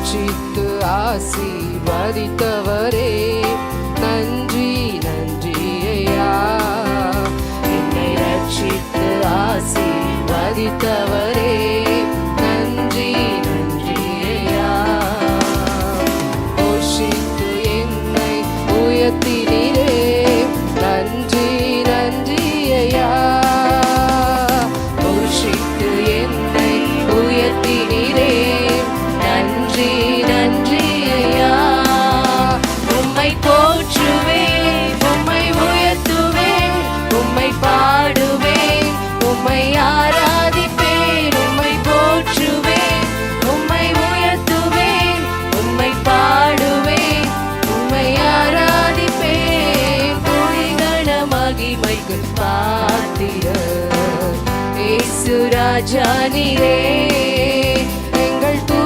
ரட்சித்து ஆசீர்வதித்தவரே, நன்றி நன்றி ஐயா. என்னை ரட்சித்து ஆசீர்வதித்தவரே, நன்றி நன்றி ஐயா. போஷித்து என்னை உயர்த்தினீரே, நன்றி நன்றி ஐயா. போஷித்து என்னை உயர்த்தினீரே, நன்றி நன்றி ஐயா. உம்மை போற்றுவேன், உம்மை உயர்த்துவேன், உம்மை பாடுவேன், உம்மை ஆராதிப்பேன். உம்மை போற்றுவேன், உம்மை உயர்த்துவேன், உம்மை பாடுவேன், உம்மை ஆராதிப்பேன். துதிகன மகிமைக்கு பாத்திரர் இயேசு ராஜா நீரே.